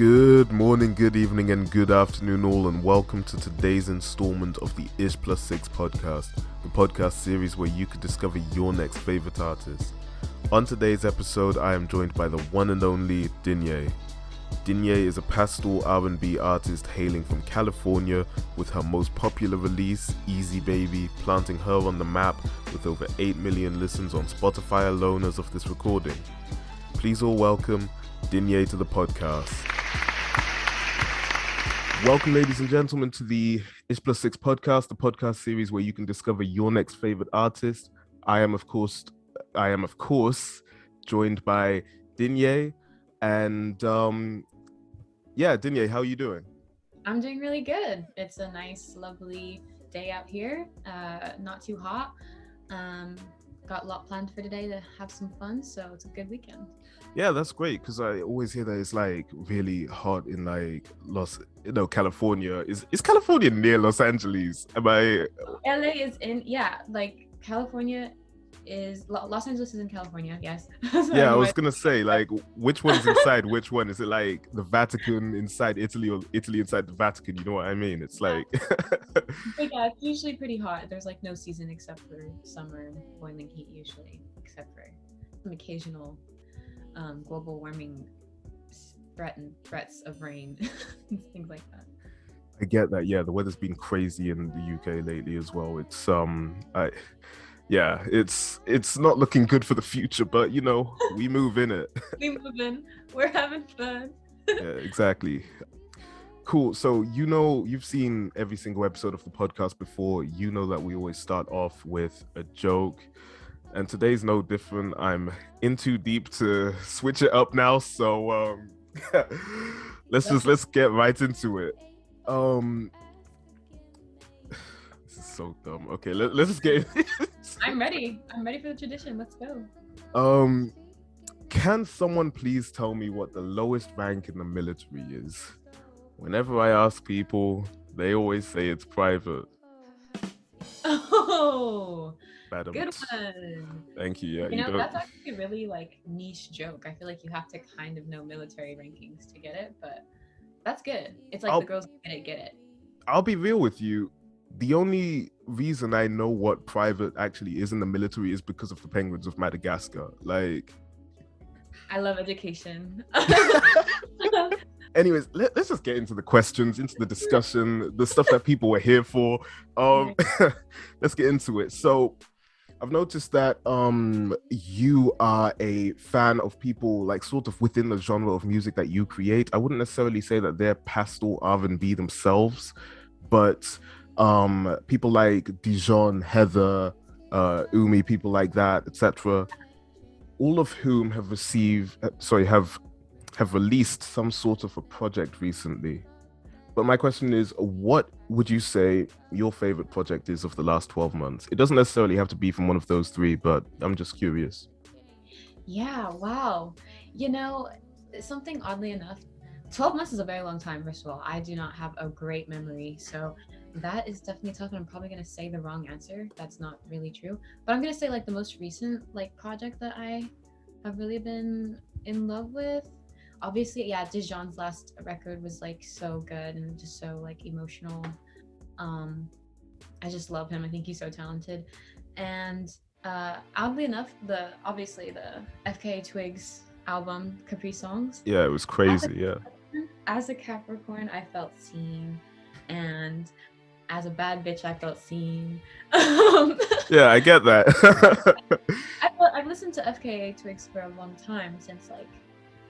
Good morning, good evening, and good afternoon all, and welcome to today's installment of the Ishplussix Podcast, the podcast series where you could discover your next favorite artist. On today's episode, I am joined by the one and only Denyah. Denyah is a pastoral R&B artist hailing from California, with her most popular release, Easy Baby, planting her on the map with over 8 million listens on Spotify alone as of this recording. Please all welcome Denyah to the podcast. Welcome, ladies and gentlemen, to the Ishplussix Podcast, the podcast series where you can discover your next favorite artist. I am, of course, joined by Denyah, and Denyah, how are you doing? I'm doing really good. It's a nice, lovely day out here. Not too hot. Got a lot planned for today to have some fun, so it's a good weekend. Yeah, that's great, because I always hear that it's like really hot in like California. Is California near Los Angeles? LA is in, like California is, Los Angeles is in California, yes. Yeah, I was gonna say, like, which one's inside which one? Is it like the Vatican inside Italy or Italy inside the Vatican? You know what I mean? It's like but yeah, it's usually pretty hot. There's like no season except for summer and boiling heat usually, except for some occasional global warming threats of rain, things like that. I get that. Yeah, the weather's been crazy in the UK lately as well. It's it's not looking good for the future, but you know, we move in it. We move in. We're having fun. Yeah, exactly. Cool. So, you know, you've seen every single episode of the podcast before. You know that we always start off with a joke. And today's no different. I'm in too deep to switch it up now. So let's get right into it. This is so dumb. Okay, let's just get I'm ready for the tradition. Let's go. Can someone please tell me what the lowest rank in the military is? Whenever I ask people, they always say it's private. Oh, Madam. Good one. Thank you. Yeah, you know, that's actually a really like niche joke. I feel like you have to kind of know military rankings to get it, but that's good. It's like the girls get it. I'll be real with you. The only reason I know what private actually is in the military is because of the Penguins of Madagascar. Like, I love education. Anyways, let's just get into the questions, into the discussion, the stuff that people were here for. Let's get into it. So I've noticed that you are a fan of people like sort of within the genre of music that you create. I wouldn't necessarily say that they're pastoral R&B themselves, but people like Dijon, Heather, Umi, people like that, etc., all of whom have released some sort of a project recently. But my question is, what would you say your favorite project is of the last 12 months? It doesn't necessarily have to be from one of those three, but I'm just curious. Yeah, wow. You know, something oddly enough, 12 months is a very long time, first of all. I do not have a great memory, so that is definitely tough, and I'm probably going to say the wrong answer. That's not really true. But I'm going to say like the most recent like project that I have really been in love with. Obviously, yeah, Dijon's last record was like so good and just so like emotional. I just love him. I think he's so talented. And oddly enough, the FKA Twigs album, Capri Songs. Yeah, it was crazy. As a Capricorn, I felt seen, and as a bad bitch, I felt seen. Yeah, I get that. I've listened to FKA Twigs for a long time, since like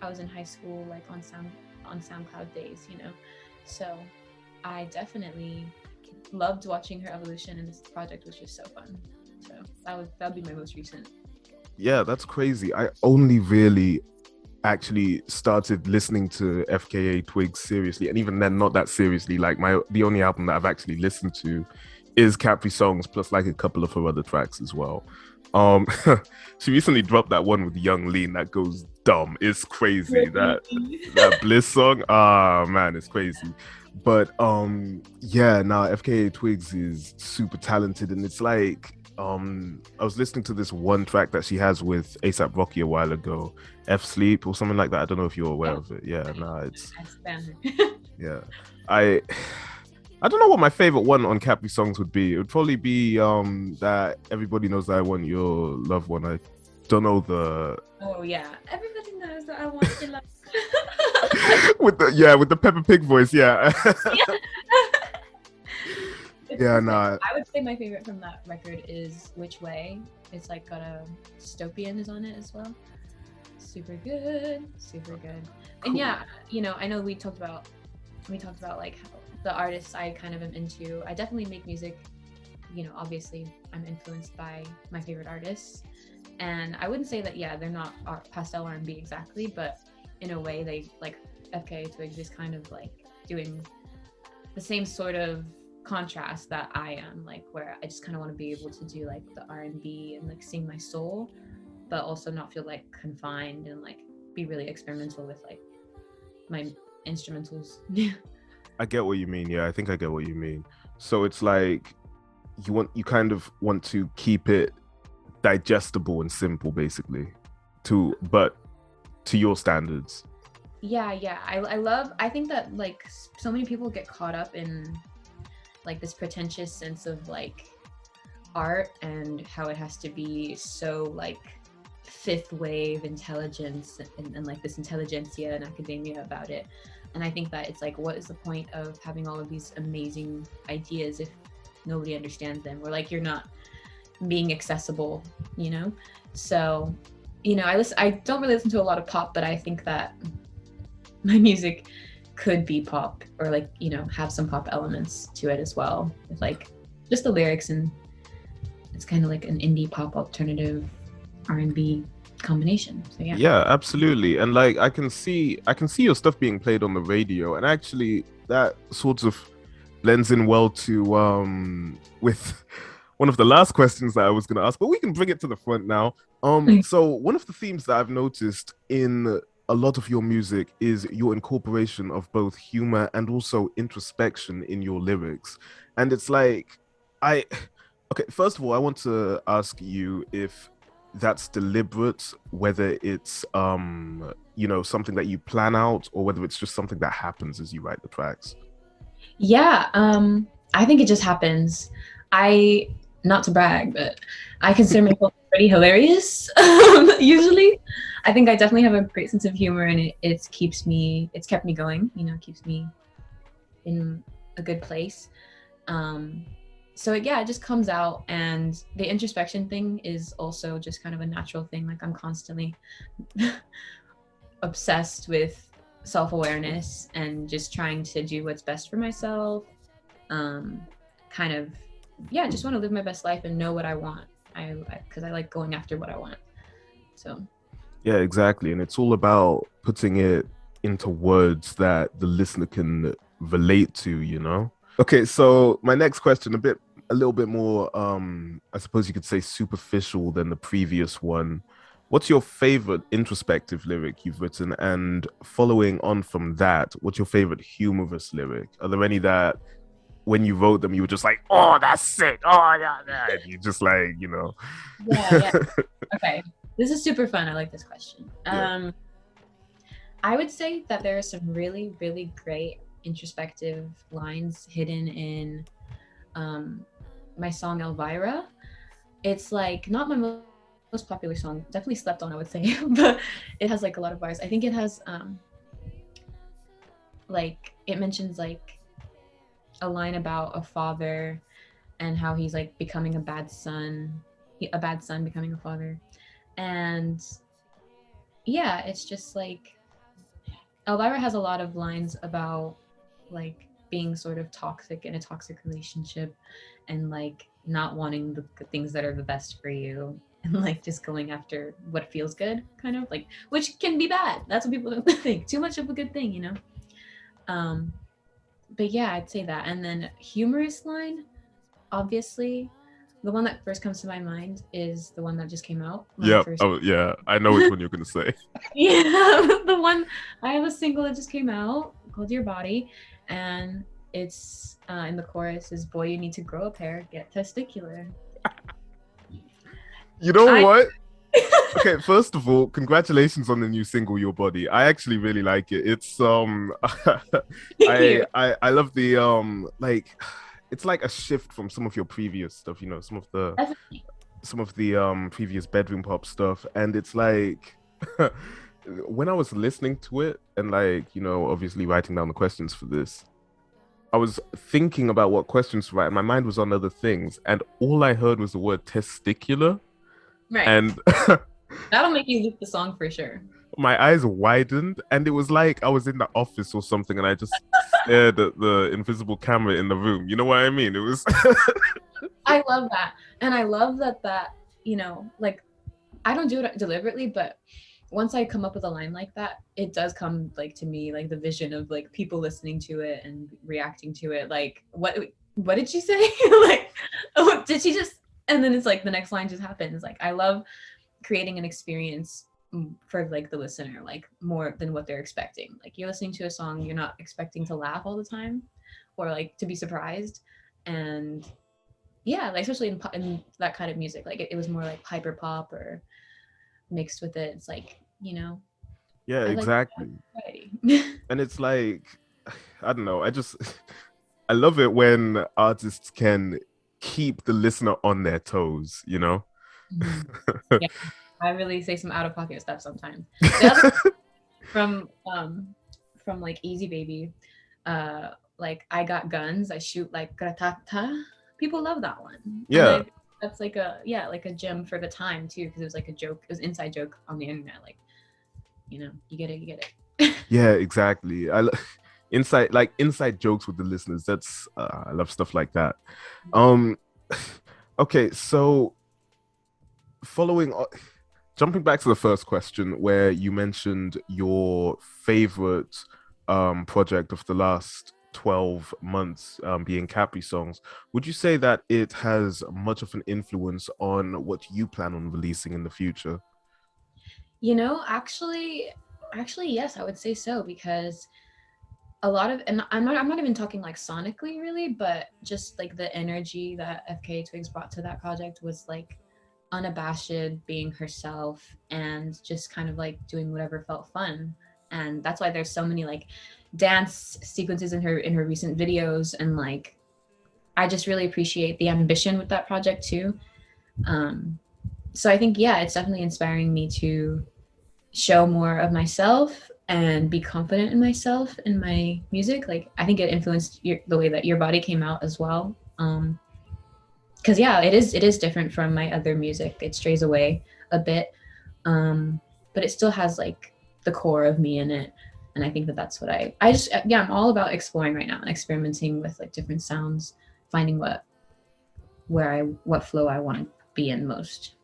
I was in high school, like on SoundCloud days, you know. So I definitely loved watching her evolution, and this project was just so fun. So that would be my most recent. Yeah, that's crazy. I only really actually started listening to FKA Twigs seriously, and even then not that seriously. Like the only album that I've actually listened to is Capri Songs, plus like a couple of her other tracks as well. She recently dropped that one with Young Lean that goes dumb. It's crazy. that Bliss song. Man, it's crazy. But FKA Twigs is super talented, and it's like I was listening to this one track that she has with ASAP Rocky a while ago, F Sleep or something like that. I don't know if you're aware Yeah, of it. Yeah, nah, it's I stand her. yeah. I I don't know what my favorite one on Capri songs would be. It would probably be that Everybody Knows That I Want Your Loved One. I don't know the Oh yeah, everybody knows that I want your love. with the Peppa Pig voice, yeah. Yeah. It's Yeah, perfect. nah. I would say my favorite from that record is Which Way. It's like got a dystopian is on it as well. Super good, super good. And Cool. yeah, I know we talked about like how the artists I kind of am into. I definitely make music, obviously I'm influenced by my favorite artists. And I wouldn't say that, they're not pastel R&B exactly, but in a way they like FKA Twigs is kind of like doing the same sort of contrast that I am, like where I just kind of want to be able to do like the R&B and like sing my soul, but also not feel like confined and like be really experimental with like my instrumentals. I get what you mean. Yeah, I think I get what you mean. So it's like you kind of want to keep it digestible and simple, basically, but to your standards. Yeah, I think that like so many people get caught up in like this pretentious sense of like art and how it has to be so like fifth wave intelligence and like this intelligentsia and academia about it. And I think that it's like, what is the point of having all of these amazing ideas if nobody understands them, or like you're not being accessible, So, I don't really listen to a lot of pop, but I think that my music could be pop or like, have some pop elements to it as well, with like just the lyrics, and it's kind of like an indie pop alternative R&B combination. So Yeah, absolutely. And like I can see your stuff being played on the radio, and actually that sort of blends in well to with one of the last questions that I was going to ask, but we can bring it to the front now. So one of the themes that I've noticed in a lot of your music is your incorporation of both humor and also introspection in your lyrics. And it's like okay, first of all, I want to ask you if that's deliberate, whether it's something that you plan out, or whether it's just something that happens as you write the tracks. Yeah, I think it just happens. Not to brag, but I consider myself pretty hilarious. Usually, I think I definitely have a great sense of humor, and it's kept me going. Keeps me in a good place. So it just comes out, and the introspection thing is also just kind of a natural thing. Like I'm constantly obsessed with self-awareness and just trying to do what's best for myself. Just want to live my best life and know what I want. Because I like going after what I want. So yeah, exactly. And it's all about putting it into words that the listener can relate to. Okay, so my next question, a little bit more I suppose you could say superficial than the previous one. What's your favorite introspective lyric you've written? And following on from that, what's your favorite humorous lyric? Are there any that when you wrote them, you were just like, oh, that's sick. Oh, yeah. And you just like, Yeah. Okay. This is super fun. I like this question. Yeah. I would say that there are some really, really great introspective lines hidden in my song Elvira. It's like not my most popular song, definitely slept on, I would say, but it has like a lot of bars. I think it has like it mentions like a line about a father and how he's like becoming a bad son becoming a father. And yeah, it's just like Elvira has a lot of lines about like being sort of toxic in a toxic relationship and like not wanting the things that are the best for you and like just going after what feels good, kind of like, which can be bad. That's what people think. Too much of a good thing. But yeah, I'd say that. And then humorous line, obviously, the one that first comes to my mind is the one that just came out. Yeah. Oh, yeah. I know which one you're going to say. Yeah, the one, I have a single that just came out called Your Body, and it's in the chorus is, boy, you need to grow a pair, get testicular. You know I what? Okay, first of all, congratulations on the new single, Your Body. I actually really like it. It's thank you. I love the like it's like a shift from some of your previous stuff, you know, Definitely. some of the previous bedroom pop stuff, and it's like when I was listening to it and like, you know, obviously writing down the questions for this, I was thinking about what questions to write, and my mind was on other things, and all I heard was the word testicular, Right. and That'll make you loop the song for sure. my eyes widened, and it was like I was in the office or something, and I just stared at the invisible camera in the room. You know what I mean? It was I love that. And I love that, like I don't do it deliberately, but once I come up with a line like that, it does come like to me like the vision of like people listening to it and reacting to it. Like, what did she say? Like, oh, did she just? And then it's like the next line just happens. Like, I love creating an experience for like the listener, like more than what they're expecting. Like, you're listening to a song, you're not expecting to laugh all the time, or like to be surprised. And yeah, like especially in that kind of music, like it was more like hyper pop or mixed with it. It's like, yeah, I like exactly. variety. And it's like I don't know. I love it when artists can keep the listener on their toes. You know. Mhm. Yeah, I really say some out of pocket stuff sometimes. The other from like Easy Baby, like I got guns, I shoot like gratata. People love that one, and Yeah, that's like a gem for the time too, because it was like a joke, it was inside joke on the internet. Like, you get it, you get it. yeah, exactly. Inside jokes with the listeners. That's I love stuff like that. Um, okay, so following jumping back to the first question where you mentioned your favorite project of the last 12 months being Capri songs, would you say that it has much of an influence on what you plan on releasing in the future? Actually, yes, I would say so, because a lot of, and I'm not even talking like sonically really, but just like the energy that FKA Twigs brought to that project was like unabashed, being herself, and just kind of like doing whatever felt fun. And that's why there's so many like dance sequences in her recent videos, and like I just really appreciate the ambition with that project too. So I think, yeah, it's definitely inspiring me to show more of myself and be confident in myself in my music. Like, I think it influenced the way that Your Body came out as well. Because yeah, it is different from my other music. It strays away a bit, but it still has like the core of me in it. And I think that that's what I just, yeah, I'm all about exploring right now and experimenting with like different sounds, finding what flow I want to be in most.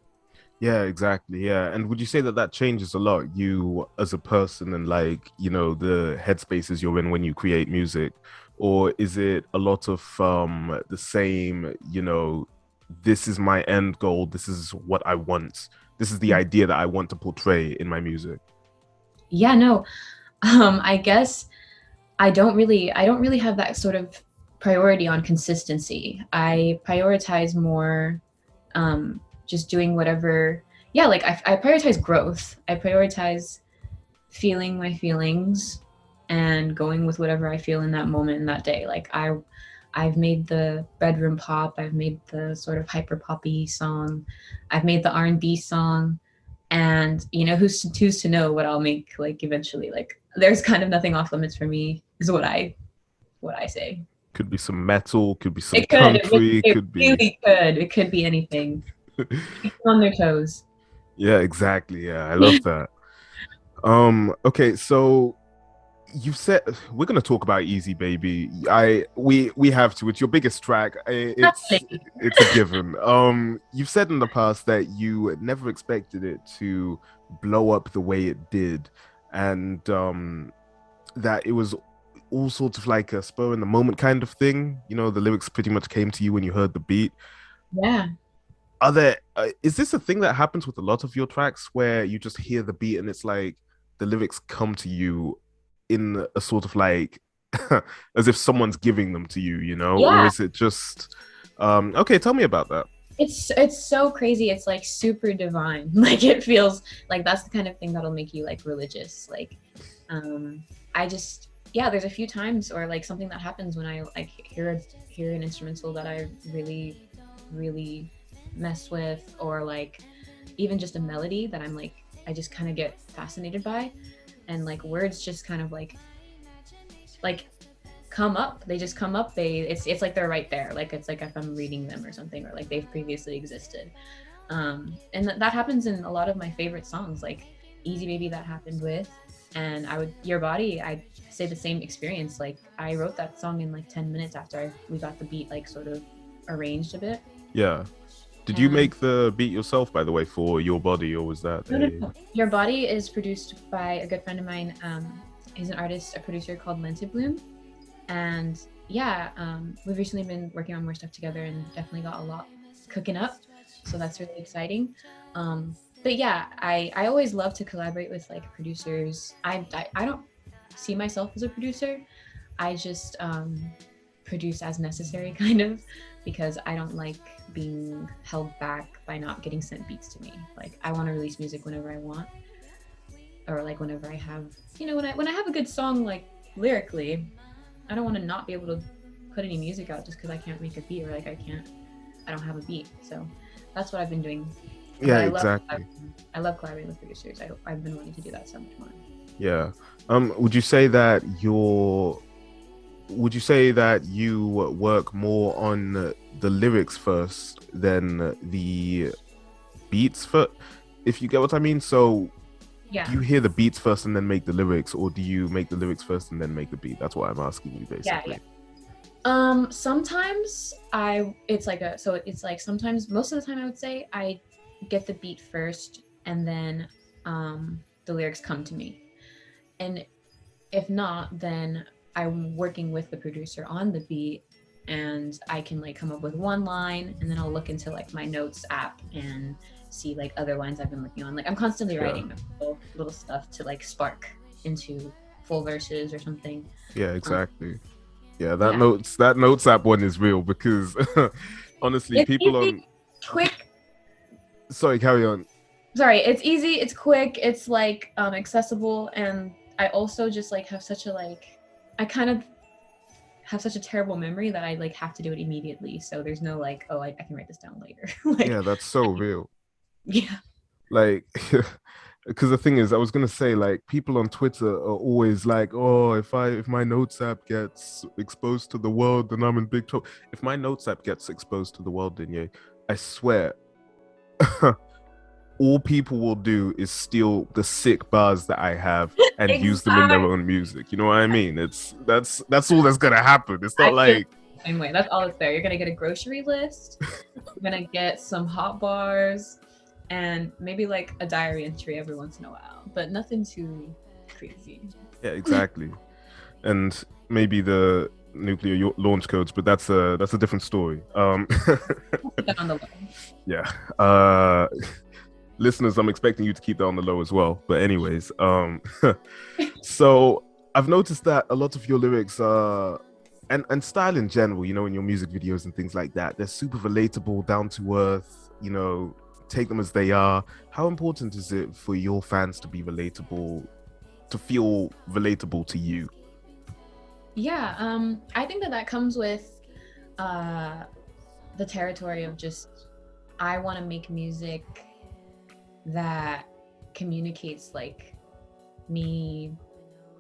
Yeah, exactly. Yeah. And would you say that that changes a lot, you as a person, and like, you know, the headspaces you're in when you create music? Or is it a lot of the same, you know, this is my end goal, this is what I want, this is the idea that I want to portray in my music? Yeah, no. I guess I don't really have that sort of priority on consistency. I prioritize more just doing whatever. Yeah, like I prioritize growth. I prioritize feeling my feelings and going with whatever I feel in that moment in that day. Like I've made the bedroom pop, I've made the sort of hyper poppy song, I've made the R&B song, and who's to know what I'll make like eventually. Like, there's kind of nothing off limits for me is what I say. Could be some metal, could be some It could. It, country, it could be really could. It could be anything. Keep them on their toes. yeah, exactly. Yeah, I love that. Okay, so you said we're gonna talk about Easy Baby. We have to. It's your biggest track. It's a given. You've said in the past that you never expected it to blow up the way it did, and that it was all sorts of like a spur in the moment kind of thing. You know, the lyrics pretty much came to you when you heard the beat. Yeah. Are there is this a thing that happens with a lot of your tracks where you just hear the beat and it's like the lyrics come to you in a sort of like as if someone's giving them to you, you know? Or Yeah. is it just okay, tell me about that. It's so crazy. It's like super divine. Like it feels like that's the kind of thing that'll make you like religious. Like I just, yeah, there's a few times or like something that happens when I like hear an instrumental that I really mess with, or like even just a melody that I'm like I just kind of get fascinated by, and like words just kind of like come up. They just come up. It's like they're right there. Like it's like if I'm reading them or something, or like they've previously existed. And that happens in a lot of my favorite songs, like Easy Baby, that happened with, and Your Body, I say the same experience. Like I wrote that song in like 10 minutes after we got the beat like sort of arranged a bit. Yeah. Did you make the beat yourself, by the way, for Your Body, or was that No. Your Body is produced by a good friend of mine. He's an artist, a producer called Lented Bloom. And yeah, we've recently been working on more stuff together and definitely got a lot cooking up. So that's really exciting. But yeah, I always love to collaborate with like producers. I don't see myself as a producer. I just produce as necessary, kind of, because I don't like being held back by not getting sent beats to me. Like I want to release music whenever I want, or like whenever I have, you know, when I have a good song, like lyrically, I don't want to not be able to put any music out just because I can't make a beat, or like I don't have a beat. So that's what I've been doing. Yeah, exactly. I love collaborating with producers. I've been wanting to do that so much more. Yeah. Would you say that you work more on the lyrics first than the beats first, if you get what I mean? So yeah. Do you hear the beats first and then make the lyrics, or do you make the lyrics first and then make the beat? That's what I'm asking you, basically. Yeah. Sometimes sometimes, most of the time I would say I get the beat first and then the lyrics come to me. And if not, then I'm working with the producer on the beat, and I can like come up with one line, and then I'll look into like my notes app and see like other lines I've been working on. Like I'm constantly writing little stuff to like spark into full verses or something. Yeah, exactly. That notes app one is real, because honestly, it's people easy, on quick. Sorry, carry on. Sorry, it's easy, it's quick, it's like accessible, and I also just like have such a like I kind of have such a terrible memory that I like have to do it immediately. So there's no like, oh, I can write this down later. Like, yeah, that's so real. Yeah. Like, because the thing is, I was gonna say, like, people on Twitter are always like, oh, if my notes app gets exposed to the world, then I'm in big trouble. If my notes app gets exposed to the world, Denyah, I swear, all people will do is steal the sick bars that I have and use them in their own music. You know what I mean? That's all that's gonna happen. It's not like same way. That's all that's there. You're gonna get a grocery list. You're gonna get some hot bars, and maybe like a diary entry every once in a while, but nothing too crazy. Yeah, exactly. And maybe the nuclear launch codes, but that's a different story. Yeah. Listeners, I'm expecting you to keep that on the low as well. But anyways, so I've noticed that a lot of your lyrics are, and style in general, you know, in your music videos and things like that, they're super relatable, down to earth, you know, take them as they are. How important is it for your fans to be relatable, to feel relatable to you? Yeah, I think that comes with the territory of just, I want to make music that communicates like me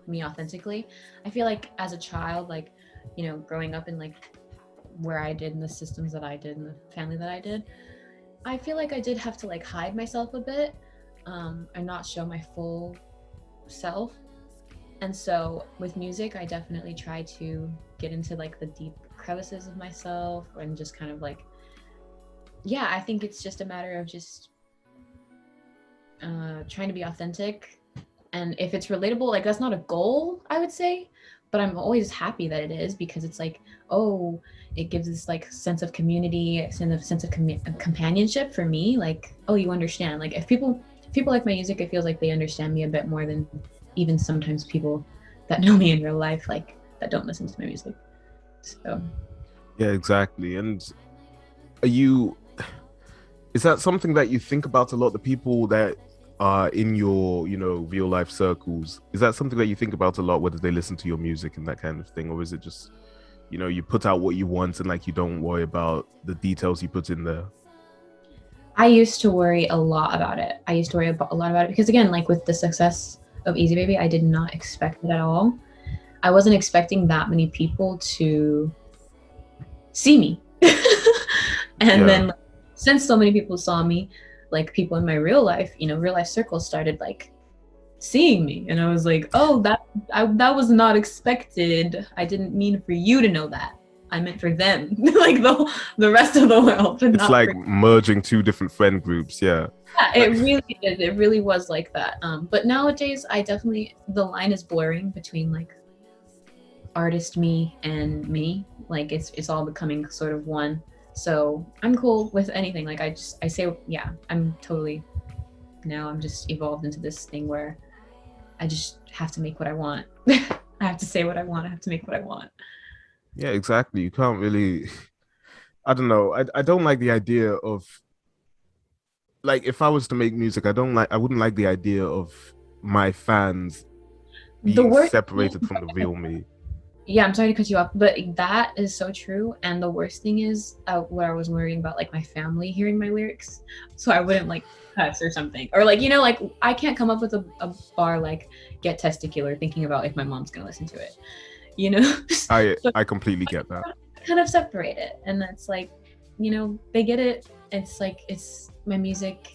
authentically. I feel like as a child, like, you know, growing up in like where I did, in the systems that I did, in the family that I did, I feel like I did have to like hide myself a bit and not show my full self. And so with music, I definitely try to get into like the deep crevices of myself, and just kind of like, yeah, I think it's just a matter of just trying to be authentic. And if it's relatable, like that's not a goal, I would say, but I'm always happy that it is, because it's like, oh, it gives this like sense of community, sense of companionship for me. Like, oh, you understand. Like if people like my music, it feels like they understand me a bit more than even sometimes people that know me in real life, like that don't listen to my music. So yeah, exactly. And are you, Is that something that you think about a lot? The people that are in your, real life circles, is that something that you think about a lot, whether they listen to your music and that kind of thing? Or is it just, you put out what you want and like you don't worry about the details you put in there? I used to worry a lot about it. I used to worry a lot about it because, again, like with the success of Easy Baby, I did not expect it at all. I wasn't expecting that many people to see me. And then since so many people saw me, like people in my real life circles started like seeing me, and I was like, oh, that was not expected. I didn't mean for you to know that. I meant for them, like the rest of the world. It's like merging two different friend groups. Yeah, it really is. It really was like that. But nowadays, the line is blurring between like artist me and me. Like it's all becoming sort of one. So I'm cool with anything. Like I say, yeah, I'm just evolved into this thing where I just have to make what I want. I have to say what I want. I have to make what I want. Yeah, exactly. You can't really, I don't know. I don't like the idea of, like, if I was to make music, I wouldn't like the idea of my fans being separated from the real me. Yeah, I'm sorry to cut you off, but that is so true. And the worst thing is what I was worrying about, like my family hearing my lyrics, so I wouldn't like cuss or something, or like like I can't come up with a bar like "get testicular" thinking about if my mom's gonna listen to it. I completely get that. Kind of separate it, and that's like, they get it. It's like it's my music.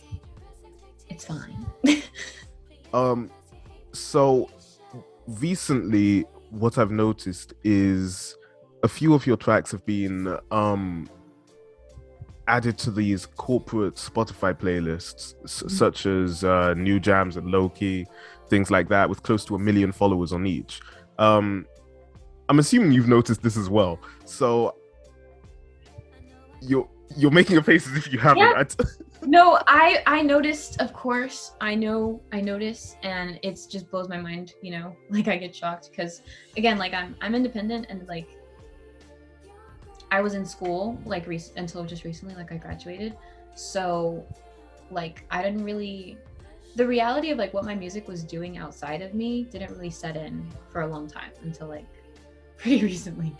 It's fine. So recently, what I've noticed is a few of your tracks have been added to these corporate Spotify playlists, such as New Jams and Low-Key, things like that, with close to 1 million followers on each. I'm assuming you've noticed this as well. So you're making a face as if you haven't. Yeah. No, I noticed, of course. I notice, and it just blows my mind, like I get shocked because, again, like I'm independent, and like I was in school like until just recently, like I graduated. So like I didn't really, the reality of like what my music was doing outside of me didn't really set in for a long time until like pretty recently.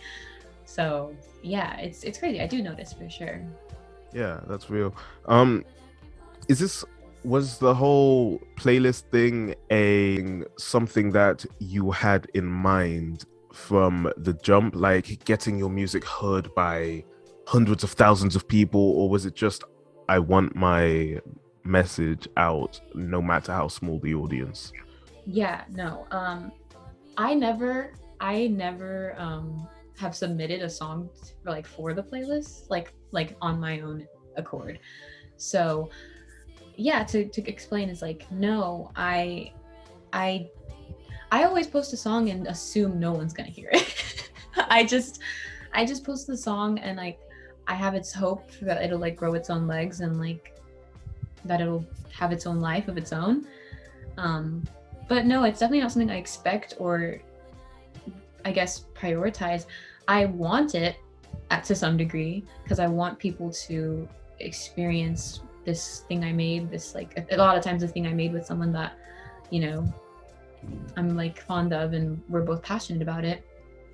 So yeah, it's crazy. I do notice for sure. Yeah, that's real. Was the whole playlist thing something that you had in mind from the jump, like getting your music heard by hundreds of thousands of people, or was it just, I want my message out no matter how small the audience? Yeah, no. I never have submitted a song for the playlist, like on my own accord. So yeah, to explain is like, no, I always post a song and assume no one's gonna hear it. I just post the song, and like I have its hope that it'll like grow its own legs, and like that it'll have its own life of its own. But no, it's definitely not something I expect or I guess prioritize. I want it to some degree because I want people to experience this thing I made, this like a lot of times the thing I made with someone that I'm like fond of, and we're both passionate about it,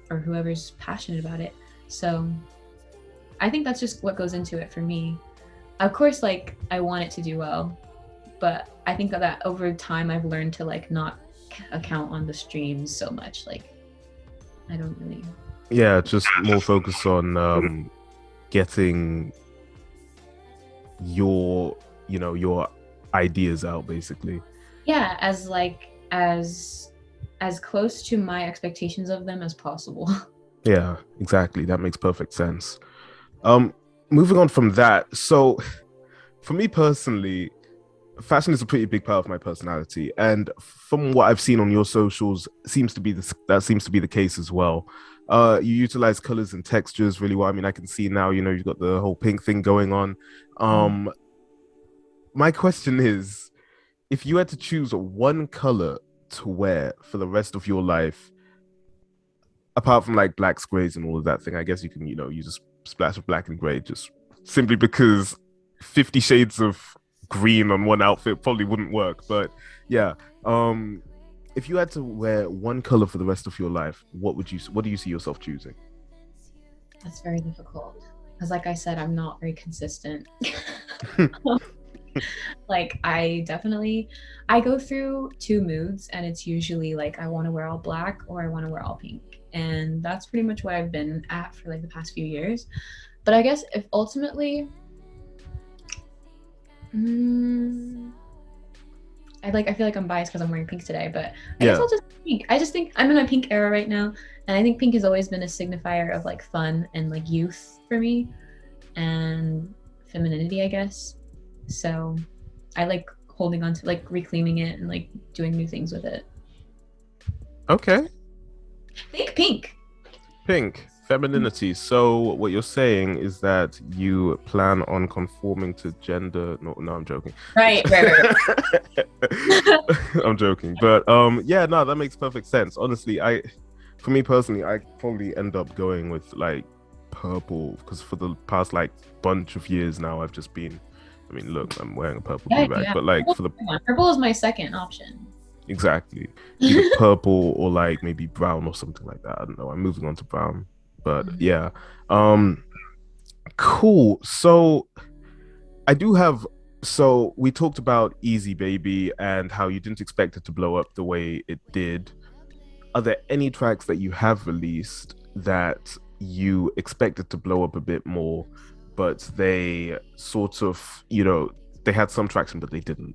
or whoever's passionate about it. So I think that's just what goes into it for me. Of course, like I want it to do well, but I think that over time I've learned to like not account on the streams so much. Like I don't really. Yeah, just more focus on getting your ideas out, basically. Yeah, as close to my expectations of them as possible. Yeah, exactly. That makes perfect sense. Moving on from that, so for me personally, fashion is a pretty big part of my personality, and from what I've seen on your socials, seems to be the case as well. You utilize colors and textures really well. I mean, I can see now, you've got the whole pink thing going on. My question is, if you had to choose one color to wear for the rest of your life, apart from like blacks, grays, and all of that thing, I guess you can, use a splash of black and gray, just simply because 50 shades of green on one outfit probably wouldn't work. But yeah, if you had to wear one color for the rest of your life, what do you see yourself choosing? That's very difficult because, like I said, I'm not very consistent. Like I go through two moods, and it's usually like I want to wear all black or I want to wear all pink, and that's pretty much what I've been at for like the past few years. But I guess if ultimately, I feel like I'm biased because I'm wearing pink today, but I guess I'll just pink. I just think I'm in a pink era right now, and I think pink has always been a signifier of like fun and like youth for me and femininity, I guess. So I like holding on to like reclaiming it and like doing new things with it. Okay. Think pink. Pink. Femininity. So what you're saying is that you plan on conforming to gender. No, I'm joking. Right. I'm joking. But yeah, no, that makes perfect sense. Honestly, for me personally, I probably end up going with like purple, because for the past like bunch of years now, I've just been, I mean, look, I'm wearing a purple bag, but like purple is my second option. Exactly. Either purple or like maybe brown or something like that. I don't know. I'm moving on to brown. But yeah. Cool. So we talked about Easy Baby and how you didn't expect it to blow up the way it did. Are there any tracks that you have released that you expected to blow up a bit more, but they sort of, they had some traction, but they didn't?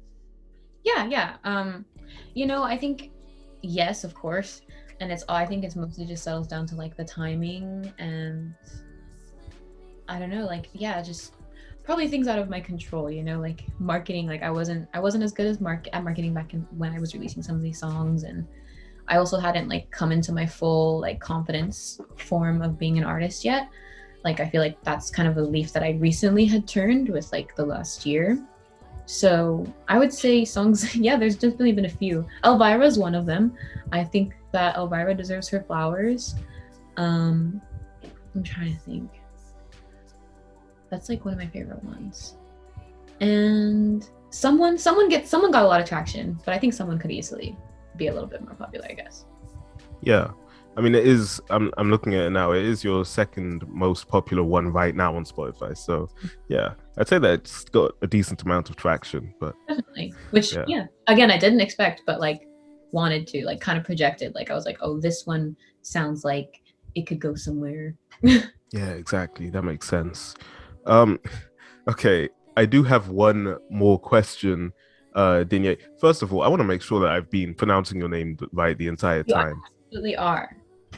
Yeah. I think, yes, of course. And I think it's mostly just settles down to like the timing and I don't know, like, yeah, just probably things out of my control, like marketing. Like I wasn't as good at marketing back when I was releasing some of these songs, and I also hadn't like come into my full like confidence form of being an artist yet. Like I feel like that's kind of a leaf that I recently had turned with like the last year. So I would say songs, yeah, there's definitely been a few. Elvira is one of them. I think that Elvira deserves her flowers. I'm trying to think. That's like one of my favorite ones. And someone got a lot of traction, but I think someone could easily be a little bit more popular, I guess. Yeah. I mean, it is, I'm looking at it now, it is your second most popular one right now on Spotify. So yeah, I'd say that it's got a decent amount of traction, but definitely. Which, yeah, again, I didn't expect, but like wanted to, like kind of projected. Like I was like, oh, this one sounds like it could go somewhere. Yeah, exactly. That makes sense. Okay, I do have one more question. Denyah, first of all, I want to make sure that I've been pronouncing your name right the entire time.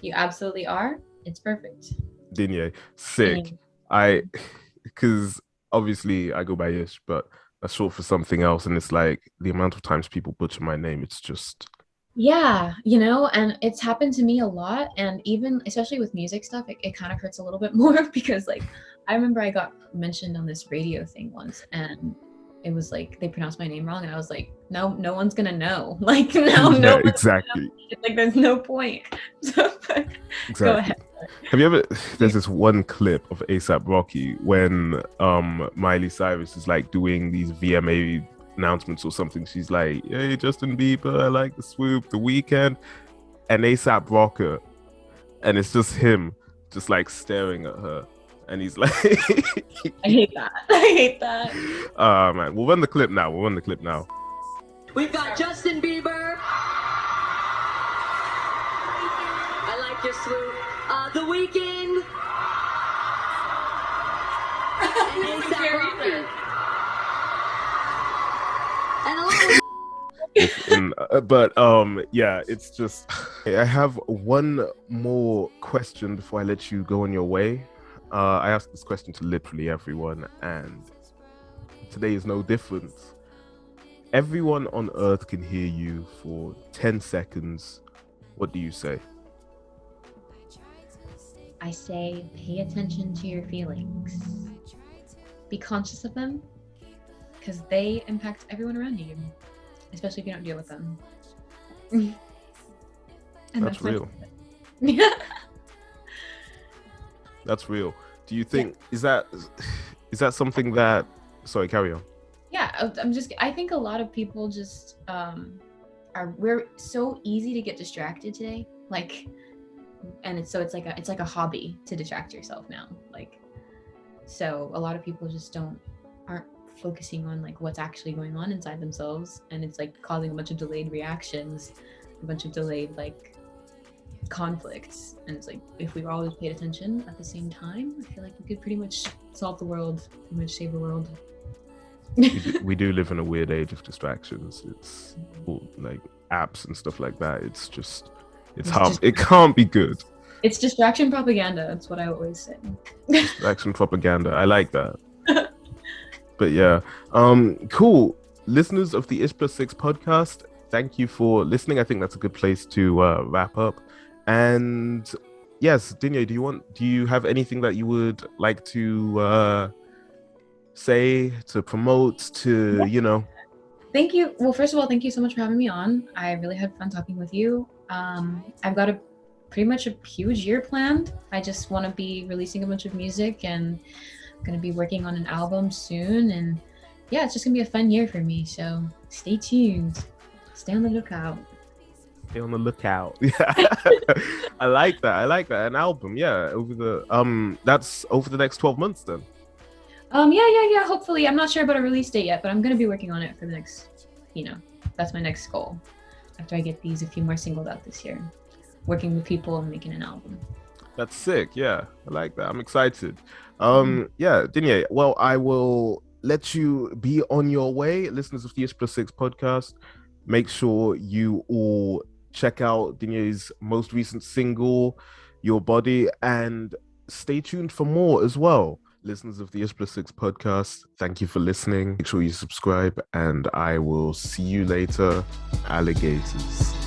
You absolutely are. It's perfect. Denyah, sick. Because obviously I go by Ish, but that's short for something else, and it's like the amount of times people butcher my name, it's just... Yeah, and it's happened to me a lot, and even especially with music stuff, it kind of hurts a little bit more because like I remember I got mentioned on this radio thing once, and it was like they pronounced my name wrong, and I was like, no one's gonna know. Like no, exactly. Like there's no point. So, exactly. Go ahead. Have you ever? There's this one clip of A$AP Rocky when Miley Cyrus is like doing these VMA announcements or something. She's like, "Hey, Justin Bieber, I like the swoop, the weekend," and A$AP Rocker, and it's just him, just like staring at her. And he's like, I hate that. Man, we'll run the clip now. We've got Justin Bieber. I like your swoop. The Weeknd. And A$AP Rocky. And yeah, it's just... I have one more question before I let you go on your way. I ask this question to literally everyone, and today is no different. Everyone on earth can hear you for 10 seconds. What do you say? I say, pay attention to your feelings. Be conscious of them, because they impact everyone around you, especially if you don't deal with them. And that's real. Yeah. That's real. Do you think is that something that Sorry, carry on. Yeah, I think a lot of people just we're so easy to get distracted today, like, and it's like a hobby to distract yourself now, like, so a lot of people just aren't focusing on like what's actually going on inside themselves, and it's like causing a bunch of delayed reactions, a bunch of delayed like conflicts. And it's like, if we always paid attention at the same time, I feel like we could pretty much solve the world, pretty much save the world. We do live in a weird age of distractions. It's like apps and stuff like that. It's it can't be good. It's distraction propaganda. That's what I always say. Distraction propaganda. I like that. But yeah, cool. Listeners of the Ishplussix podcast, thank you for listening. I think that's a good place to wrap up. And yes, Denyah, do you have anything that you would like to say, to promote, to, you know? Thank you. Well, first of all, thank you so much for having me on. I really had fun talking with you. I've got pretty much a huge year planned. I just want to be releasing a bunch of music, and I'm going to be working on an album soon. And yeah, it's just going to be a fun year for me. So stay tuned. Stay on the lookout. Stay on the lookout. Yeah. I like that. An album. Yeah. That's over the next 12 months then. Yeah. Hopefully, I'm not sure about a release date yet, but I'm going to be working on it for the next, that's my next goal. After I get a few more singles out this year, working with people and making an album. That's sick. Yeah, I like that. I'm excited. Yeah, Denyah, well, I will let you be on your way. Listeners of the Ishplussix podcast, make sure you all check out Denyah's most recent single, Your Body, and stay tuned for more as well. Listeners of the Ishplussix podcast, thank you for listening. Make sure you subscribe, and I will see you later, alligators.